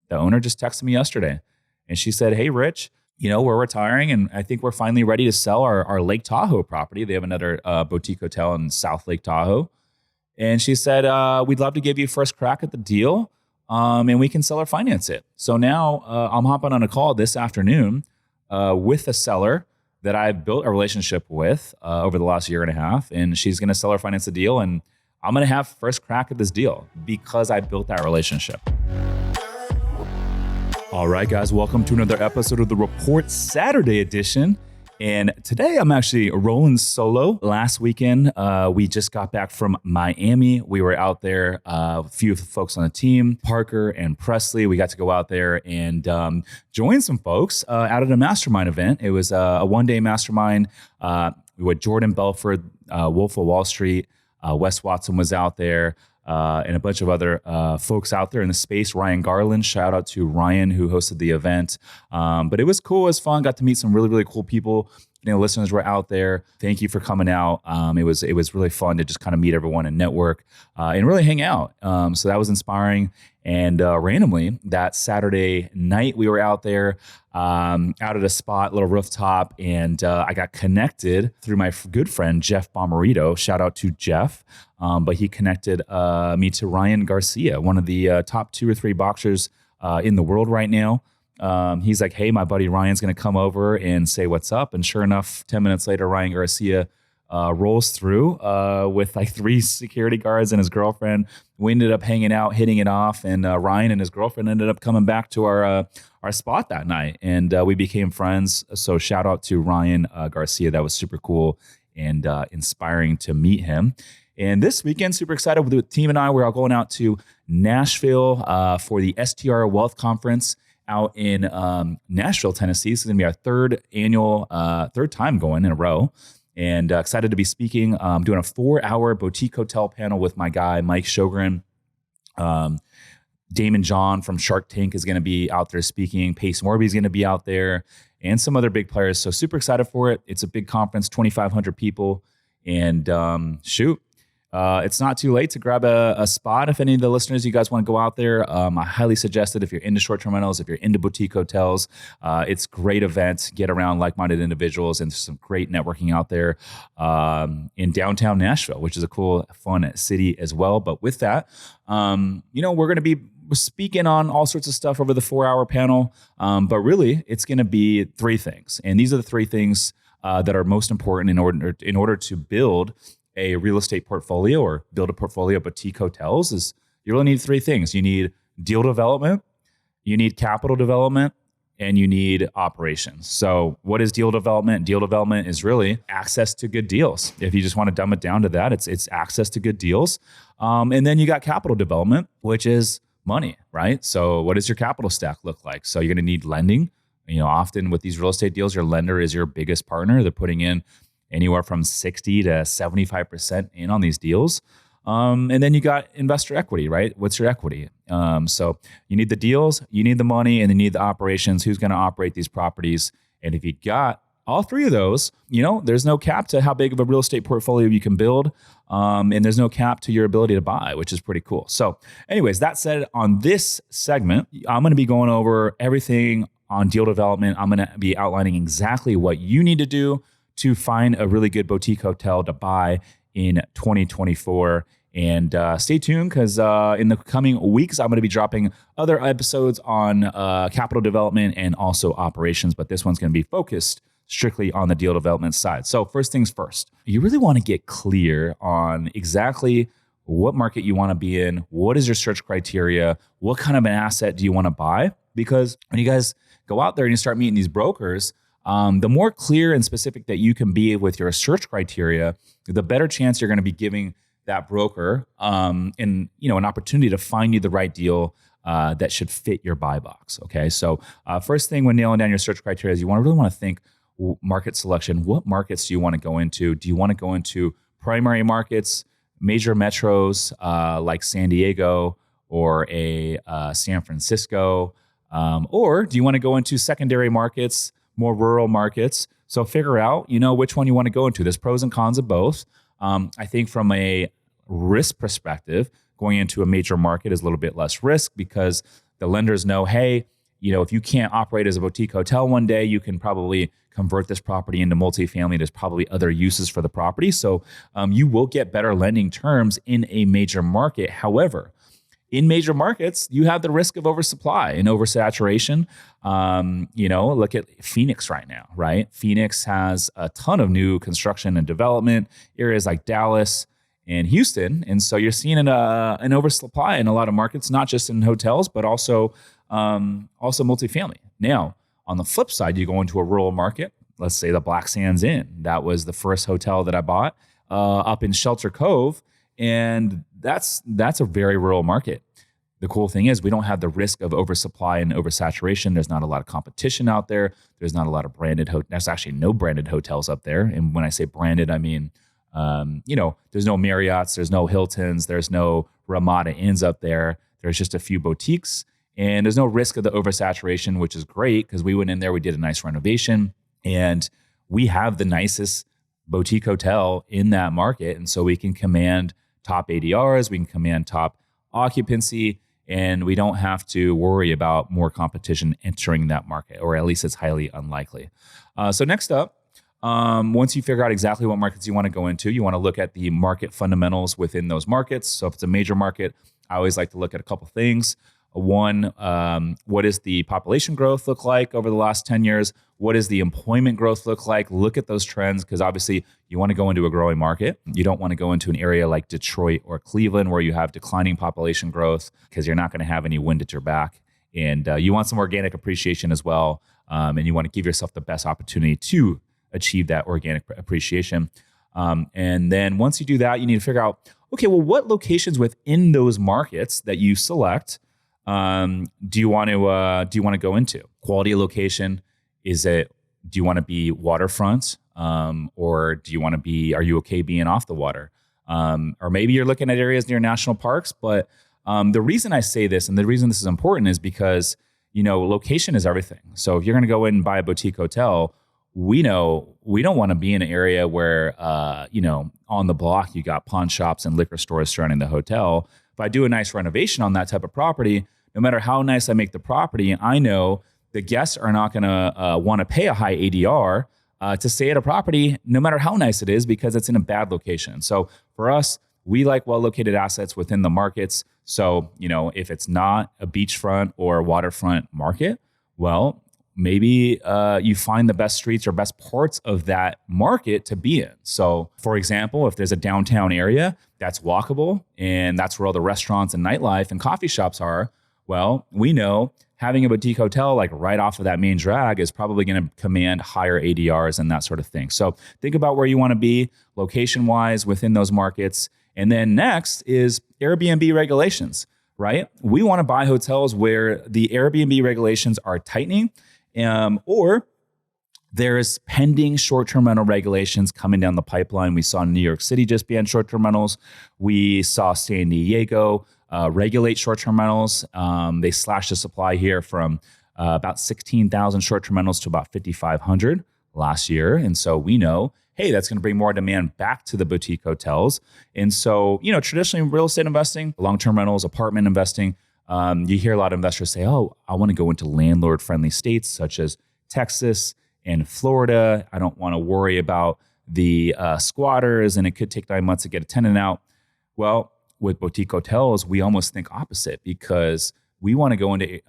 the owner just texted me yesterday and she said, "Hey, Rich, we're retiring and I think we're finally ready to sell our Lake Tahoe property." They have another boutique hotel in South Lake Tahoe. And she said, "We'd love to give you first crack at the deal and we can sell or finance it." So now I'm hopping on a call this afternoon with a seller that I've built a relationship with over the last year and a half. And she's going to sell or finance the deal. And I'm going to have first crack at this deal because I built that relationship. All right, guys, welcome to another episode of the Report Saturday edition. And today I'm actually rolling solo. Last weekend, we just got back from Miami. We were out there, a few folks on the team, Parker and Presley. We got to go out there and join some folks out at a mastermind event. It was a one-day mastermind with Jordan Belfort, Wolf of Wall Street. Wes Watson was out there. And a bunch of other folks out there in the space. Ryan Garland, shout out to Ryan who hosted the event. But it was cool, it was fun. Got to meet some really, really cool people. Listeners were out there. Thank you for coming out. It was really fun to just kind of meet everyone and network and really hang out. So that was inspiring. And randomly, that Saturday night, we were out there out at a spot, little rooftop, and I got connected through my good friend, Jeff Bomarito. Shout out to Jeff. But he connected me to Ryan Garcia, one of the top 2 or 3 boxers in the world right now. He's like, "Hey, my buddy Ryan's going to come over and say what's up." And sure enough, 10 minutes later, Ryan Garcia rolls through with like 3 security guards and his girlfriend. We ended up hanging out, hitting it off, and Ryan and his girlfriend ended up coming back to our spot that night, and we became friends. So shout out to Ryan Garcia. That was super cool and inspiring to meet him. And this weekend, super excited with the team and I. We're all going out to Nashville for the STR Wealth Conference out in Nashville, Tennessee. This is going to be our third time going in a row. And excited to be speaking. I'm doing a 4-hour boutique hotel panel with my guy, Mike Sjogren. Damon John from Shark Tank is going to be out there speaking. Pace Morby is going to be out there and some other big players. So super excited for it. It's a big conference, 2,500 people. And it's not too late to grab a spot. If any of the listeners, you guys want to go out there, I highly suggest it. If you're into short-term rentals, if you're into boutique hotels, it's a great event. Get around like-minded individuals and some great networking out there in downtown Nashville, which is a cool, fun city as well. But with that, we're going to be speaking on all sorts of stuff over the 4-hour panel. But really, it's going to be 3 things. And these are the 3 things that are most important in order to build a real estate portfolio or build a portfolio of boutique hotels. Is you really need 3 things. You need deal development, you need capital development, and you need operations. So what is deal development? Deal development is really access to good deals. If you just want to dumb it down to that, it's access to good deals. And then you got capital development, which is money, right? So what does your capital stack look like? So you're going to need lending. Often with these real estate deals, your lender is your biggest partner. They're putting in anywhere from 60 to 75% in on these deals. And then you got investor equity, right? What's your equity? So you need the deals, you need the money, and you need the operations. Who's going to operate these properties? And if you got all 3 of those, there's no cap to how big of a real estate portfolio you can build. And there's no cap to your ability to buy, which is pretty cool. So anyways, that said, on this segment, I'm going to be going over everything on deal development. I'm going to be outlining exactly what you need to do to find a really good boutique hotel to buy in 2024. And stay tuned because in the coming weeks, I'm going to be dropping other episodes on capital development and also operations. But this one's going to be focused strictly on the deal development side. So first things first, you really want to get clear on exactly what market you want to be in. What is your search criteria? What kind of an asset do you want to buy? Because when you guys go out there and you start meeting these brokers, the more clear and specific that you can be with your search criteria, the better chance you're going to be giving that broker an opportunity to find you the right deal that should fit your buy box. Okay, so first thing when nailing down your search criteria is you really want to think market selection. What markets do you want to go into? Do you want to go into primary markets, major metros like San Diego or San Francisco, or do you want to go into secondary markets, more rural markets? So figure out, which one you want to go into. There's pros and cons of both. I think from a risk perspective, going into a major market is a little bit less risk because The lenders know, hey, if you can't operate as a boutique hotel one day, you can probably convert this property into multifamily. There's probably other uses for the property. So you will get better lending terms in a major market. However, in major markets, you have the risk of oversupply and oversaturation. Look at Phoenix right now, right? Phoenix has a ton of new construction and development, areas like Dallas and Houston. And so you're seeing an oversupply in a lot of markets, not just in hotels, but also multifamily. Now, on the flip side, you go into a rural market, let's say the Black Sands Inn. That was the first hotel that I bought up in Shelter Cove. And that's a very rural market. The cool thing is we don't have the risk of oversupply and oversaturation. There's not a lot of competition out there. There's not a lot of branded there's actually no branded hotels up there. And when I say branded, I mean, there's no Marriotts, there's no Hiltons, there's no Ramada Inns up there. There's just a few boutiques, and there's no risk of the oversaturation, which is great because we went in there, we did a nice renovation, and we have the nicest boutique hotel in that market. And so we can command top ADRs, we can command top occupancy, and we don't have to worry about more competition entering that market, or at least it's highly unlikely. So next up, once you figure out exactly what markets you want to go into, you want to look at the market fundamentals within those markets. So if it's a major market, I always like to look at a couple things. One, what does the population growth look like over the last 10 years? What does the employment growth look like? Look at those trends, because obviously you want to go into a growing market. You don't want to go into an area like Detroit or Cleveland where you have declining population growth, because you're not going to have any wind at your back. And you want some organic appreciation as well. And you want to give yourself the best opportunity to achieve that organic appreciation. And then once you do that, you need to figure out, okay, well, what locations within those markets that you select do you want to go into? Quality of location. Do you want to be waterfront? Or are you okay being off the water? Or maybe you're looking at areas near national parks. But the reason I say this, and the reason this is important, is because, location is everything. So if you're going to go in and buy a boutique hotel, we know we don't want to be in an area where, on the block, you got pawn shops and liquor stores surrounding the hotel. If I do a nice renovation on that type of property, no matter how nice I make the property, I know the guests are not going to want to pay a high ADR to stay at a property, no matter how nice it is, because it's in a bad location. So for us, we like well-located assets within the markets. So, if it's not a beachfront or waterfront market, well, maybe you find the best streets or best parts of that market to be in. So, for example, if there's a downtown area that's walkable and that's where all the restaurants and nightlife and coffee shops are, well, we know having a boutique hotel like right off of that main drag is probably going to command higher ADRs and that sort of thing. So think about where you want to be location-wise within those markets. And then next is Airbnb regulations, right? We want to buy hotels where the Airbnb regulations are tightening, or there's pending short-term rental regulations coming down the pipeline. We saw New York City just ban short-term rentals. We saw San Diego regulate short-term rentals. They slashed the supply here from about 16,000 short-term rentals to about 5,500 last year. And so we know, hey, that's going to bring more demand back to the boutique hotels. And so, traditionally in real estate investing, long-term rentals, apartment investing, you hear a lot of investors say, oh, I want to go into landlord-friendly states such as Texas and Florida. I don't want to worry about the squatters, and it could take 9 months to get a tenant out. Well, with boutique hotels, we almost think opposite, because we want to go into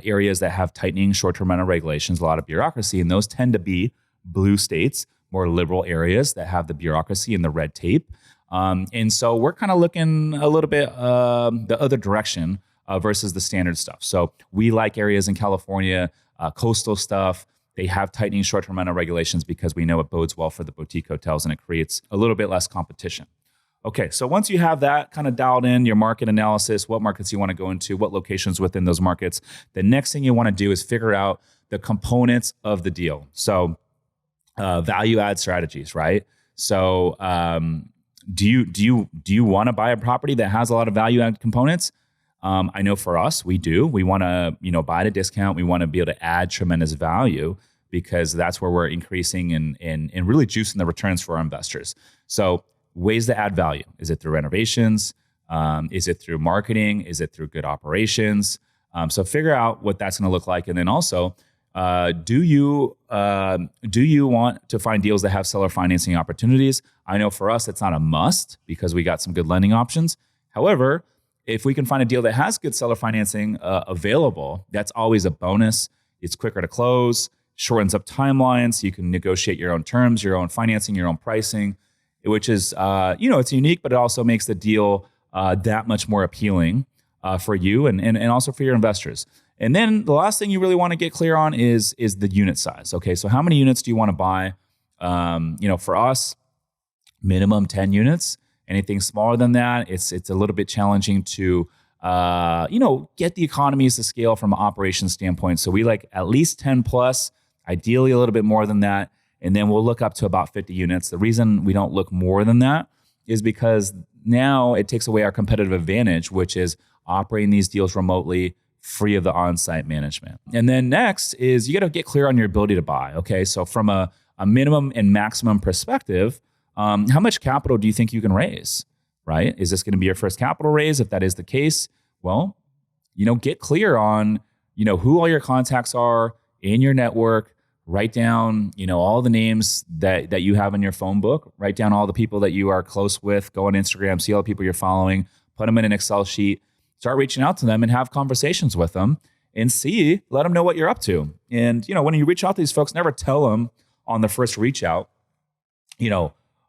areas that have tightening short-term rental regulations, a lot of bureaucracy, and those tend to be blue states, more liberal areas that have the bureaucracy and the red tape. And so we're kind of looking a little bit the other direction versus the standard stuff. So we like areas in California, coastal stuff. They have tightening short-term rental regulations because we know it bodes well for the boutique hotels and it creates a little bit less competition. Okay, so once you have that kind of dialed in, your market analysis, what markets you want to go into, what locations within those markets, the next thing you want to do is figure out the components of the deal. So value add strategies, right? So do you want to buy a property that has a lot of value add components? I know for us, we do. We want to, buy at a discount. We want to be able to add tremendous value, because that's where we're increasing and really juicing the returns for our investors. So ways to add value. Is it through renovations? Is it through marketing? Is it through good operations? So figure out what that's going to look like. And then also, do you want to find deals that have seller financing opportunities? I know for us, it's not a must because we got some good lending options. However, if we can find a deal that has good seller financing available, that's always a bonus. It's quicker to close, shortens up timelines. You can negotiate your own terms, your own financing, your own pricing, which is, it's unique, but it also makes the deal that much more appealing for you and also for your investors. And then the last thing you really want to get clear on is the unit size. Okay, so how many units do you want to buy? For us, minimum 10 units. Anything smaller than that, it's a little bit challenging to get the economies to scale from an operations standpoint. So we like at least 10 plus, ideally a little bit more than that. And then we'll look up to about 50 units. The reason we don't look more than that is because now it takes away our competitive advantage, which is operating these deals remotely, free of the on-site management. And then next is you got to get clear on your ability to buy. Okay, so from a minimum and maximum perspective, how much capital do you think you can raise, right? Is this going to be your first capital raise? If that is the case, well, get clear on, who all your contacts are in your network. Write down, all the names that you have in your phone book. Write down all the people that you are close with. Go on Instagram, see all the people you're following, put them in an Excel sheet, start reaching out to them and have conversations with them and let them know what you're up to. And, when you reach out to these folks, never tell them on the first reach out,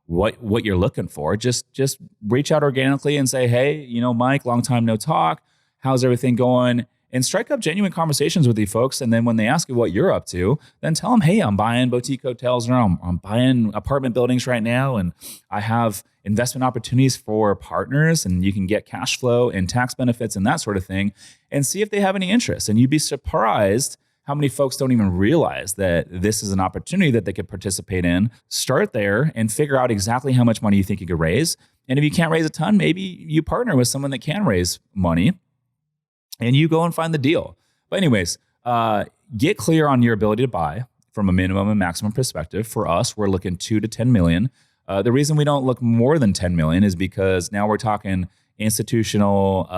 what you're looking for. Just reach out organically and say, hey, Mike, long time no talk. How's everything going? And strike up genuine conversations with these folks. And then when they ask you what you're up to, then tell them, hey, I'm buying boutique hotels now. I'm buying apartment buildings right now. And I have investment opportunities for partners, and you can get cash flow and tax benefits and that sort of thing, and see if they have any interest. And you'd be surprised how many folks don't even realize that this is an opportunity that they could participate in. Start there and figure out exactly how much money you think you could raise. And if you can't raise a ton, maybe you partner with someone that can raise money and you go and find the deal. But anyways, get clear on your ability to buy from a minimum and maximum perspective. For us, we're looking 2 to 10 million. The reason we don't look more than 10 million is because now we're talking institutional,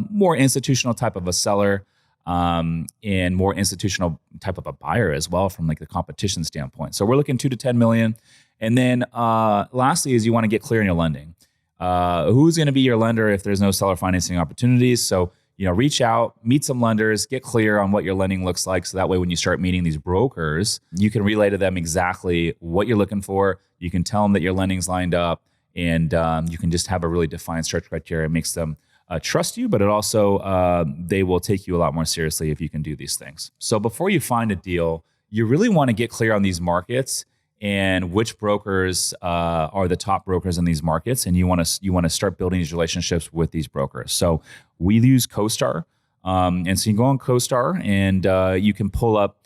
more institutional type of a seller, and more institutional type of a buyer as well from like the competition standpoint. So we're looking 2 to 10 million. And then lastly is you want to get clear on your lending. Who's going to be your lender if there's no seller financing opportunities? So, reach out, meet some lenders, get clear on what your lending looks like. So that way, when you start meeting these brokers, you can relay to them exactly what you're looking for. You can tell them that your lending's lined up, and you can just have a really defined search criteria. It makes them trust you, but it also, they will take you a lot more seriously if you can do these things. So before you find a deal, you really want to get clear on these markets and which brokers are the top brokers in these markets, and you want to start building these relationships with these brokers. So we use CoStar, and so you can go on CoStar and you can pull up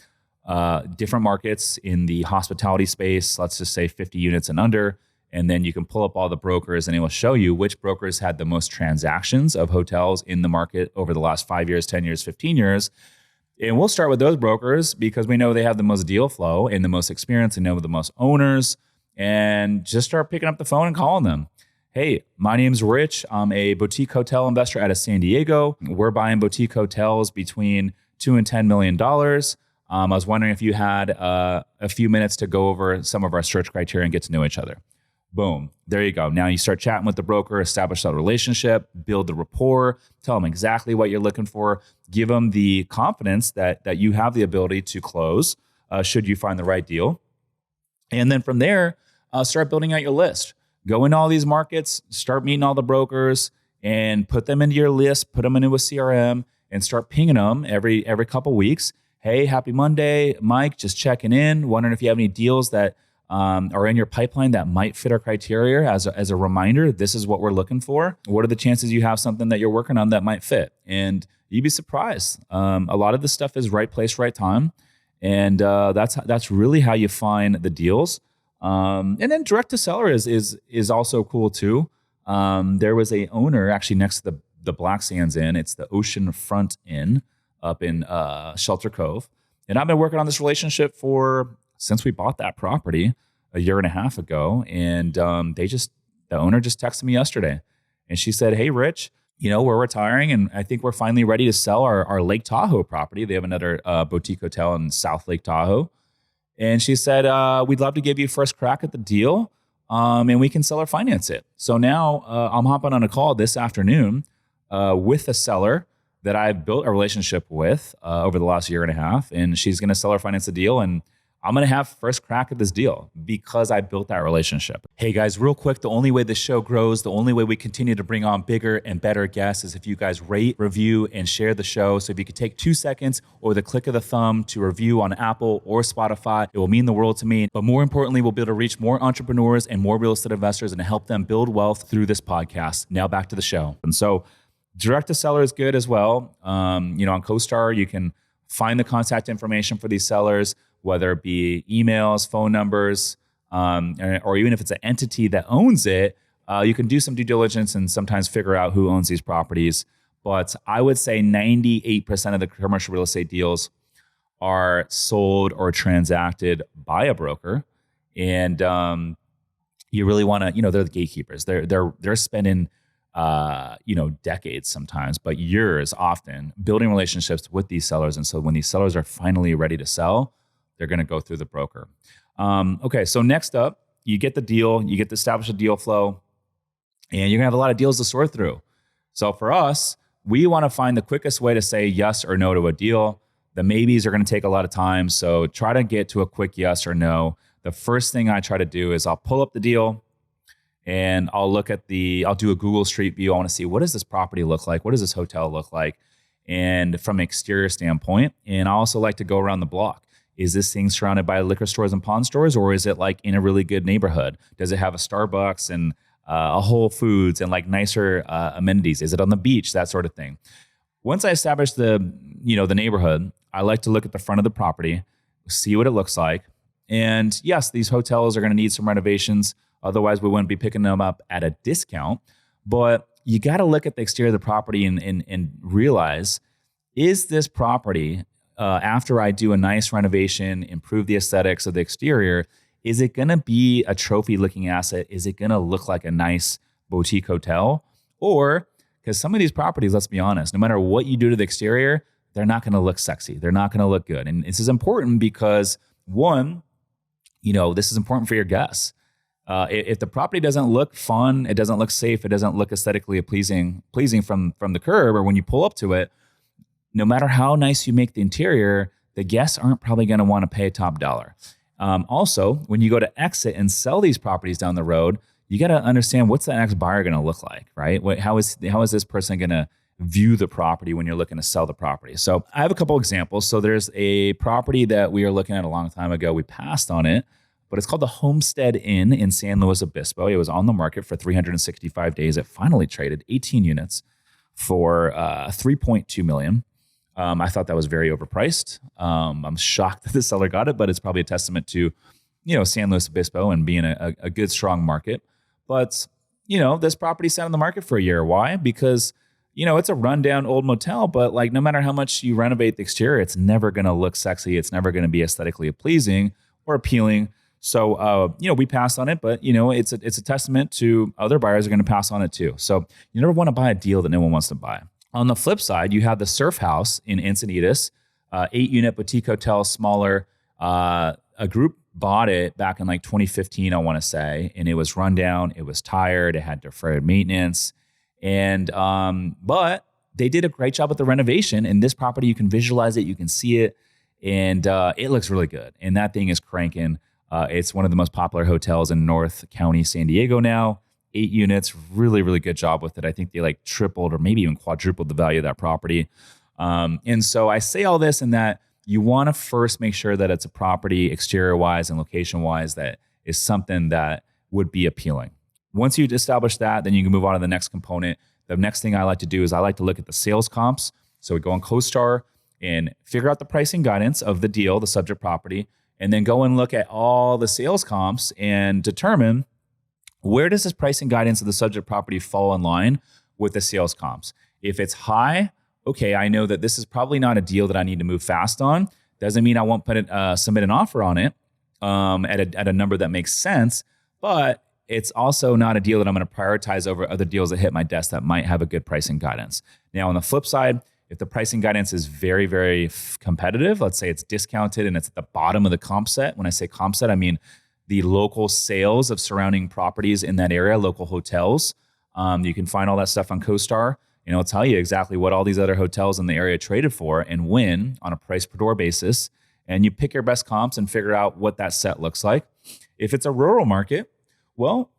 different markets in the hospitality space. Let's just say 50 units and under, and then you can pull up all the brokers, and it will show you which brokers had the most transactions of hotels in the market over the last 5 years, 10 years, 15 years. And we'll start with those brokers because we know they have the most deal flow and the most experience and know the most owners, and just start picking up the phone and calling them. Hey, my name's Rich. I'm a boutique hotel investor out of San Diego. We're buying boutique hotels between $2 and $10 million. I was wondering if you had a few minutes to go over some of our search criteria and get to know each other. Boom. There you go. Now you start chatting with the broker, establish that relationship, build the rapport, tell them exactly what you're looking for, give them the confidence that you have the ability to close should you find the right deal. And then from there, start building out your list. Go into all these markets, start meeting all the brokers, and put them into your list, put them into a CRM, and start pinging them every couple weeks. Hey, happy Monday, Mike, just checking in, wondering if you have any deals that are in your pipeline that might fit our criteria. As a reminder, this is what we're looking for. What are the chances you have something that you're working on that might fit? And you'd be surprised. A lot of this stuff is right place, right time. And that's really how you find the deals. And then direct to seller is also cool too. There was a owner actually next to the Black Sands Inn. It's the Ocean Front Inn up in Shelter Cove. And I've been working on this relationship since we bought that property a year and a half ago. And the owner just texted me yesterday, and she said, "Hey, Rich, we're retiring, and I think we're finally ready to sell our Lake Tahoe property. They have another boutique hotel in South Lake Tahoe. And she said, we'd love to give you first crack at the deal, and we can sell or finance it. So now I'm hopping on a call this afternoon with a seller that I've built a relationship with over the last year and a half, and she's going to sell or finance the deal, and I'm going to have first crack at this deal because I built that relationship. Hey guys, real quick, the only way this show grows, the only way we continue to bring on bigger and better guests is if you guys rate, review, and share the show. So if you could take 2 seconds or the click of the thumb to review on Apple or Spotify, it will mean the world to me. But more importantly, we'll be able to reach more entrepreneurs and more real estate investors and help them build wealth through this podcast. Now back to the show. And so direct to seller is good as well. On CoStar, you can find the contact information for these sellers, whether it be emails, phone numbers, or even if it's an entity that owns it, you can do some due diligence and sometimes figure out who owns these properties. But I would say 98% of the commercial real estate deals are sold or transacted by a broker. And you really want to, they're the gatekeepers. They're spending decades sometimes, but years often building relationships with these sellers. And so when these sellers are finally ready to sell, they're going to go through the broker. Okay, so next up, you get the deal, you get to establish a deal flow, and you're going to have a lot of deals to sort through. So for us, we want to find the quickest way to say yes or no to a deal. The maybes are going to take a lot of time, so try to get to a quick yes or no. The first thing I try to do is I'll pull up the deal, and I'll do a Google Street View. I want to see, what does this property look like? What does this hotel look like? And from an exterior standpoint, and I also like to go around the block. Is this thing surrounded by liquor stores and pawn stores, or is it like in a really good neighborhood? Does it have a Starbucks and a Whole Foods and like nicer amenities? Is it on the beach? That sort of thing. Once I establish the neighborhood, I like to look at the front of the property, see what it looks like. And yes, these hotels are going to need some renovations. Otherwise, we wouldn't be picking them up at a discount. But you got to look at the exterior of the property and realize, is this property, after I do a nice renovation, improve the aesthetics of the exterior, is it going to be a trophy-looking asset? Is it going to look like a nice boutique hotel? Or, because some of these properties, let's be honest, no matter what you do to the exterior, they're not going to look sexy. They're not going to look good. And this is important because, one, this is important for your guests. If the property doesn't look fun, it doesn't look safe, it doesn't look aesthetically pleasing from the curb or when you pull up to it, no matter how nice you make the interior, the guests aren't probably going to want to pay top dollar. Also, when you go to exit and sell these properties down the road, you got to understand, what's the next buyer going to look like, right? How is this person going to view the property when you're looking to sell the property? So I have a couple examples. So there's a property that we were looking at a long time ago. We passed on it, but it's called the Homestead Inn in San Luis Obispo. It was on the market for 365 days. It finally traded 18 units for $3.2 million. I thought that was very overpriced. I'm shocked that the seller got it, but it's probably a testament to, San Luis Obispo and being a good, strong market. But, this property sat on the market for a year. Why? Because, it's a rundown old motel, but like no matter how much you renovate the exterior, it's never going to look sexy. It's never going to be aesthetically pleasing or appealing. So, we passed on it, but, it's a testament to other buyers are going to pass on it too. So you never want to buy a deal that no one wants to buy. On the flip side, you have the Surf House in Encinitas, 8-unit boutique hotel, smaller. A group bought it back in like 2015, I want to say, and it was run down. It was tired. It had deferred maintenance, and but they did a great job with the renovation. And this property, you can visualize it, you can see it, and it looks really good. And that thing is cranking. It's one of the most popular hotels in North County, San Diego now. 8 units, really, really good job with it. I think they like tripled or maybe even quadrupled the value of that property. And so I say all this in that you want to first make sure that it's a property exterior-wise and location-wise that is something that would be appealing. Once you establish that, then you can move on to the next component. The next thing I like to do is I like to look at the sales comps. So we go on CoStar and figure out the pricing guidance of the deal, the subject property, and then go and look at all the sales comps and determine, where does this pricing guidance of the subject property fall in line with the sales comps? If it's high, okay, I know that this is probably not a deal that I need to move fast on. Doesn't mean I won't submit an offer on it at a number that makes sense. But it's also not a deal that I'm going to prioritize over other deals that hit my desk that might have a good pricing guidance. Now, on the flip side, if the pricing guidance is very, very competitive, let's say it's discounted and it's at the bottom of the comp set. When I say comp set, I mean the local sales of surrounding properties in that area, local hotels. You can find all that stuff on CoStar, and it'll tell you exactly what all these other hotels in the area traded for and when on a price per door basis. And you pick your best comps and figure out what that set looks like. If it's a rural market, well,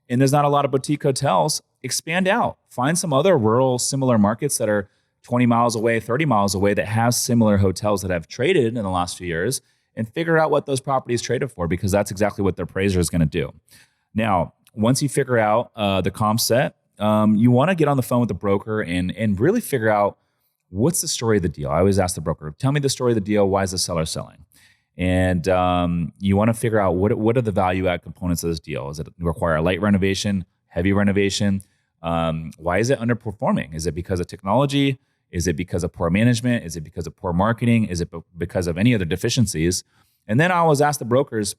and there's not a lot of boutique hotels, expand out. Find some other rural similar markets that are 20 miles away, 30 miles away that have similar hotels that have traded in the last few years, and figure out what those properties traded for, because that's exactly what their appraiser is going to do. Now, once you figure out the comp set, you want to get on the phone with the broker and really figure out what's the story of the deal. I always ask the broker, tell me the story of the deal. Why is the seller selling? And you want to figure out what are the value add components of this deal. Does it require a light renovation, heavy renovation? Why is it underperforming? Is it because of technology? Is it because of poor management? Is it because of poor marketing? Is it because of any other deficiencies? And then I always ask the brokers,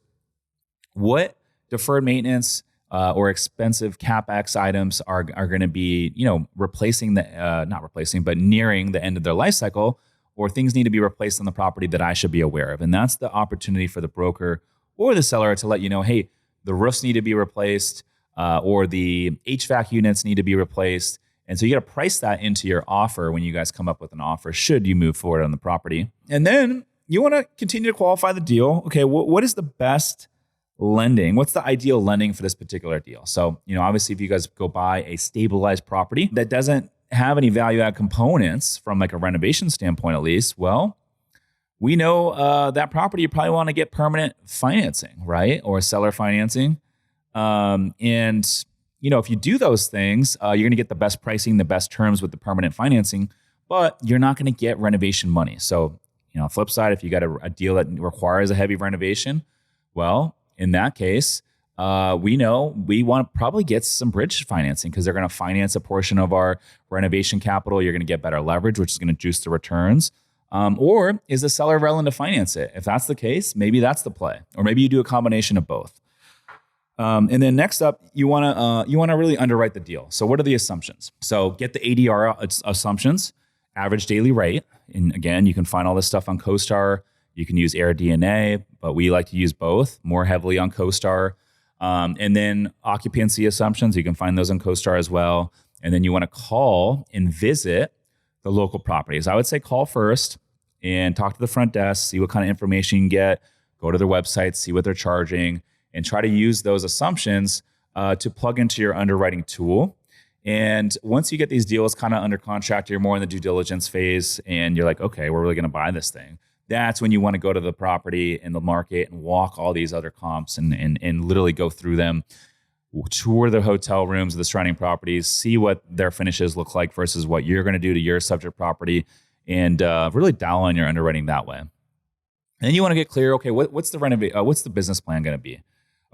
what deferred maintenance or expensive CapEx items are going to be, replacing not replacing, but nearing the end of their life cycle, or things need to be replaced on the property that I should be aware of. And that's the opportunity for the broker or the seller to let you know, hey, the roofs need to be replaced, or the HVAC units need to be replaced. And so you got to price that into your offer when you guys come up with an offer, should you move forward on the property. And then you want to continue to qualify the deal. Okay, what is the best lending? What's the ideal lending for this particular deal? So, obviously if you guys go buy a stabilized property that doesn't have any value add components from like a renovation standpoint, at least, well, we know that property you probably want to get permanent financing, right? Or seller financing. If you do those things, you're going to get the best pricing, the best terms with the permanent financing, but you're not going to get renovation money. So, flip side, if you got a deal that requires a heavy renovation, well, in that case, we know we want to probably get some bridge financing, because they're going to finance a portion of our renovation capital. You're going to get better leverage, which is going to juice the returns. Or is the seller willing to finance it? If that's the case, maybe that's the play, or maybe you do a combination of both. And then next up, you want to really underwrite the deal. So what are the assumptions? So get the ADR assumptions, average daily rate. And again, you can find all this stuff on CoStar. You can use AirDNA, but we like to use both, more heavily on CoStar. And then occupancy assumptions, you can find those on CoStar as well. And then you want to call and visit the local properties. I would say call first and talk to the front desk, see what kind of information you can get, go to their website, see what they're charging, and try to use those assumptions to plug into your underwriting tool. And once you get these deals kind of under contract, you're more in the due diligence phase, and you're like, okay, we're really going to buy this thing. That's when you want to go to the property and the market and walk all these other comps and literally go through them, tour the hotel rooms of the surrounding properties, see what their finishes look like versus what you're going to do to your subject property, and really dial on your underwriting that way. And then you want to get clear, okay, what's the business plan going to be?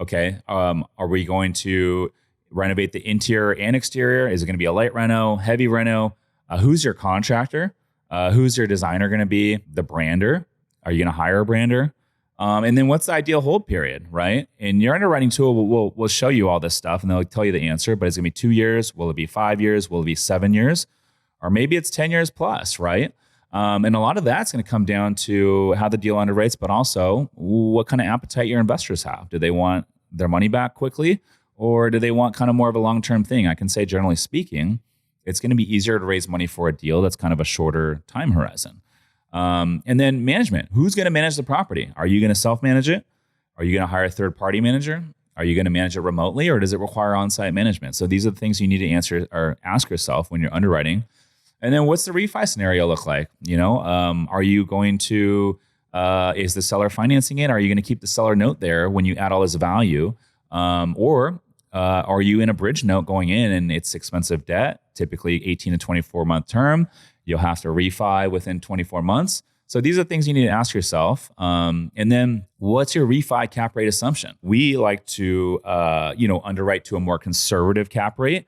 Okay, are we going to renovate the interior and exterior? Is it going to be a light reno, heavy reno? Who's your contractor? Who's your designer going to be? The brander? Are you going to hire a brander? And then what's the ideal hold period, right? And your underwriting tool will show you all this stuff, and they'll tell you the answer, but it's going to be 2 years. Will it be 5 years? Will it be 7 years? Or maybe it's 10 years plus, right? And a lot of that's going to come down to how the deal underwrites, but also what kind of appetite your investors have. Do they want their money back quickly, or do they want kind of more of a long-term thing? I can say, generally speaking, it's going to be easier to raise money for a deal that's kind of a shorter time horizon. And then management. Who's going to manage the property? Are you going to self-manage it? Are you going to hire a third-party manager? Are you going to manage it remotely, or does it require on-site management? So these are the things you need to answer or ask yourself when you're underwriting. And then what's the refi scenario look like? Are you going to, is the seller financing it? Are you going to keep the seller note there when you add all this value? Or are you in a bridge note going in and it's expensive debt, typically 18 to 24 month term? You'll have to refi within 24 months. So these are things you need to ask yourself. And then what's your refi cap rate assumption? We like to, underwrite to a more conservative cap rate.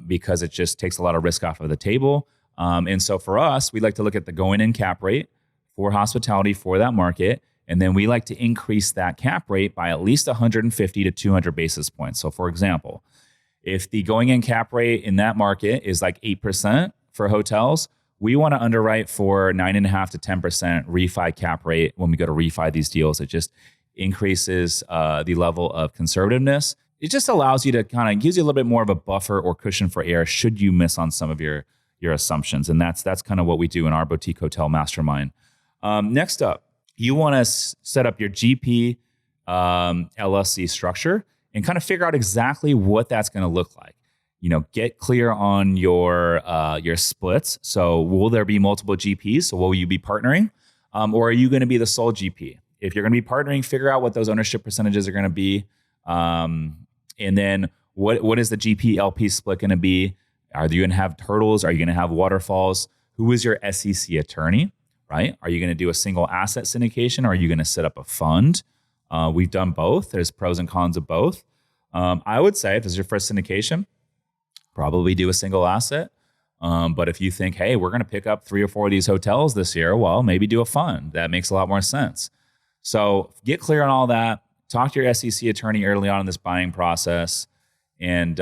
Because it just takes a lot of risk off of the table. And so for us, we like to look at the going in cap rate for hospitality for that market. And then we like to increase that cap rate by at least 150 to 200 basis points. So for example, if the going in cap rate in that market is like 8% for hotels, we want to underwrite for 9.5 to 10% refi cap rate when we go to refi these deals. It just increases the level of conservativeness. It just allows you to kind of gives you a little bit more of a buffer or cushion for error should you miss on some of your assumptions. And that's kind of what we do in our boutique hotel mastermind. Next up, you want to set up your GP LLC structure and kind of figure out exactly what that's going to look like. Get clear on your splits. So will there be multiple GPs? So will you be partnering? Or are you going to be the sole GP? If you're going to be partnering, figure out what those ownership percentages are going to be. And then what is the GP LP split going to be? Are you going to have hurdles? Are you going to have waterfalls? Who is your SEC attorney, right? Are you going to do a single asset syndication or are you going to set up a fund? We've done both. There's pros and cons of both. I would say if this is your first syndication, probably do a single asset. But if you think, hey, we're going to pick up 3 or 4 of these hotels this year, well, maybe do a fund. That makes a lot more sense. So get clear on all that. Talk to your SEC attorney early on in this buying process and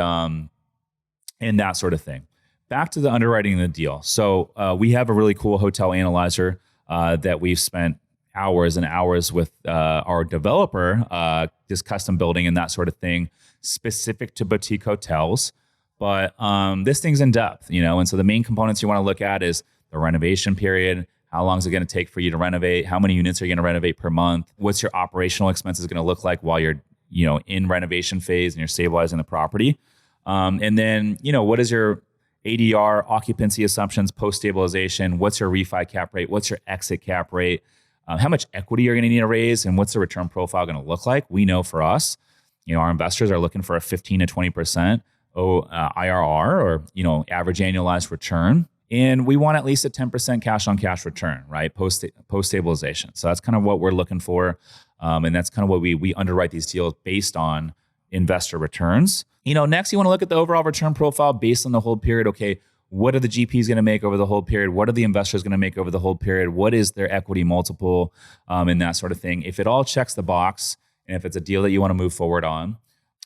that sort of thing. Back to the underwriting of the deal. So we have a really cool hotel analyzer that we've spent hours and hours with our developer, just custom building and that sort of thing, specific to boutique hotels. But this thing's in depth, and so the main components you want to look at is the renovation period. How long is it going to take for you to renovate? How many units are you going to renovate per month? What's your operational expenses going to look like while you're, in renovation phase and you're stabilizing the property? And then, what is your ADR, occupancy assumptions, post-stabilization? What's your refi cap rate? What's your exit cap rate? How much equity you're going to need to raise? And what's the return profile going to look like? We know for us, our investors are looking for a 15 to 20% IRR or, average annualized return. And we want at least a 10% cash on cash return, right? Post stabilization. So that's kind of what we're looking for. And that's kind of what we underwrite these deals based on investor returns. Next you want to look at the overall return profile based on the hold period. Okay, what are the GPs going to make over the hold period? What are the investors going to make over the hold period? What is their equity multiple and that sort of thing? If it all checks the box and if it's a deal that you want to move forward on,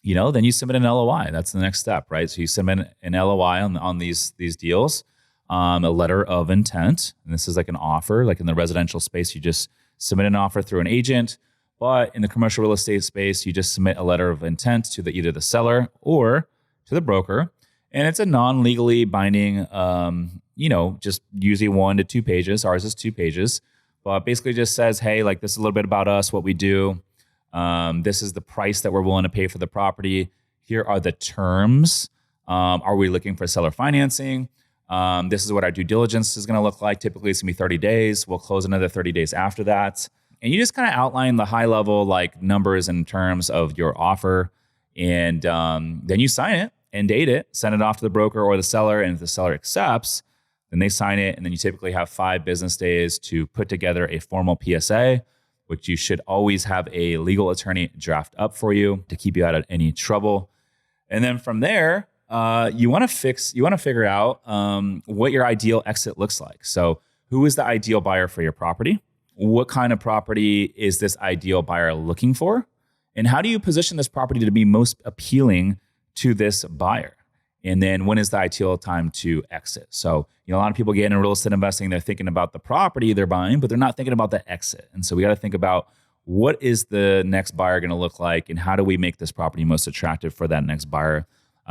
then you submit an LOI. That's the next step, right? So you submit an LOI on these deals. A letter of intent. And this is like an offer. Like in the residential space, you just submit an offer through an agent. But in the commercial real estate space, you just submit a letter of intent to either the seller or to the broker. And it's a non-legally binding, just usually 1 to 2 pages. Ours is 2 pages. But basically just says, hey, like this is a little bit about us, what we do. This is the price that we're willing to pay for the property. Here are the terms. Are we looking for seller financing? This is what our due diligence is going to look like. Typically, it's going to be 30 days. We'll close another 30 days after that. And you just kind of outline the high level like numbers and terms of your offer. And then you sign it and date it, send it off to the broker or the seller. And if the seller accepts, then they sign it. And then you typically have 5 business days to put together a formal PSA, which you should always have a legal attorney draft up for you to keep you out of any trouble. And then from there, you want to figure out what your ideal exit looks like. So who is the ideal buyer for your property? What kind of property is this ideal buyer looking for? And how do you position this property to be most appealing to this buyer? And then when is the ideal time to exit? So, a lot of people get into real estate investing, they're thinking about the property they're buying, but they're not thinking about the exit. And so we got to think about what is the next buyer going to look like and how do we make this property most attractive for that next buyer?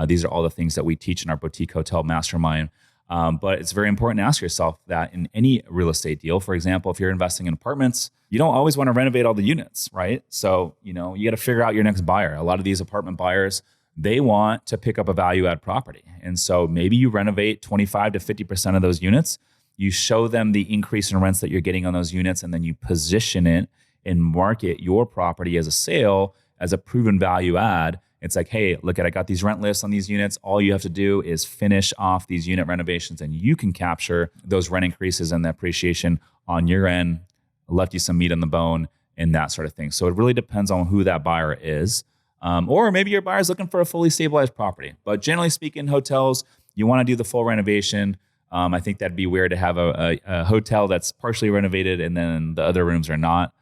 These are all the things that we teach in our boutique hotel mastermind. But it's very important to ask yourself that in any real estate deal. For example, if you're investing in apartments, you don't always want to renovate all the units, right? So, you got to figure out your next buyer. A lot of these apartment buyers, they want to pick up a value add property. And so maybe you renovate 25 to 50% of those units. You show them the increase in rents that you're getting on those units, and then you position it and market your property as a sale, as a proven value add. It's like, hey, look I got these rent lists on these units. All you have to do is finish off these unit renovations and you can capture those rent increases and the appreciation on your end, left you some meat on the bone and that sort of thing. So it really depends on who that buyer is. Or maybe your buyer's looking for a fully stabilized property. But generally speaking, hotels, you want to do the full renovation. I think that'd be weird to have a hotel that's partially renovated and then the other rooms are not.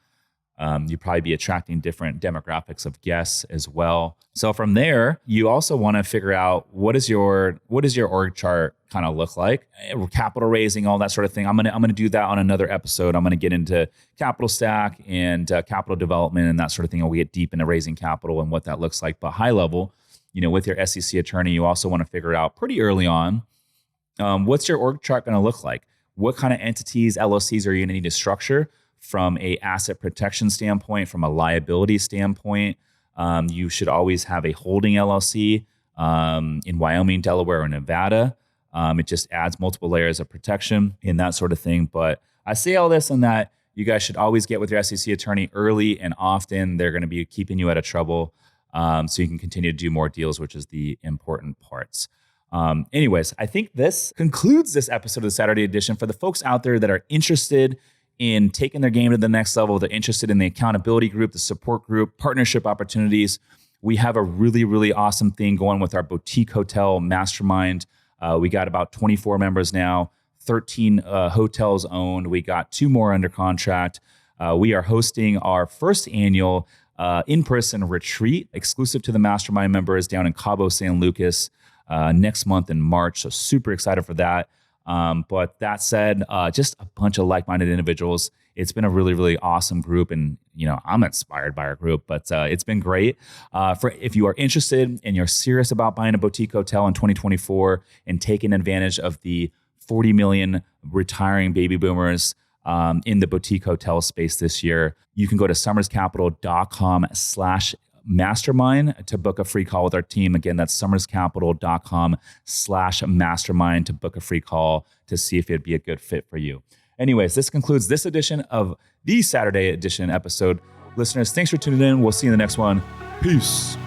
You'd probably be attracting different demographics of guests as well. So from there, you also want to figure out what does your org chart kind of look like? Capital raising, all that sort of thing. I'm gonna do that on another episode. I'm gonna get into capital stack and capital development and that sort of thing. And we get deep into raising capital and what that looks like. But high level, with your SEC attorney, you also want to figure out pretty early on, what's your org chart going to look like? What kind of entities, LLCs are you going to need to structure from a asset protection standpoint, from a liability standpoint? You should always have a holding LLC in Wyoming, Delaware, or Nevada. It just adds multiple layers of protection and that sort of thing. But I say all this and that you guys should always get with your SEC attorney early and often. They're going to be keeping you out of trouble. So you can continue to do more deals, which is the important parts. Anyways, I think this concludes this episode of the Saturday edition. For the folks out there that are interested in taking their game to the next level, they're interested in the accountability group, the support group, partnership opportunities. We have a really, really awesome thing going with our boutique hotel mastermind. We got about 24 members now, 13 hotels owned. We got 2 more under contract. We are hosting our first annual in-person retreat exclusive to the mastermind members down in Cabo San Lucas next month in March. So super excited for that. But that said, just a bunch of like-minded individuals. It's been a really, really awesome group. And, I'm inspired by our group, but it's been great. If you are interested and you're serious about buying a boutique hotel in 2024 and taking advantage of the 40 million retiring baby boomers in the boutique hotel space this year, you can go to summerscapital.com/mastermind to book a free call with our team. Again, that's summerscapital.com/mastermind to book a free call to see if it'd be a good fit for you. Anyways, this concludes this edition of the Saturday edition episode. Listeners, thanks for tuning in. We'll see you in the next one. Peace.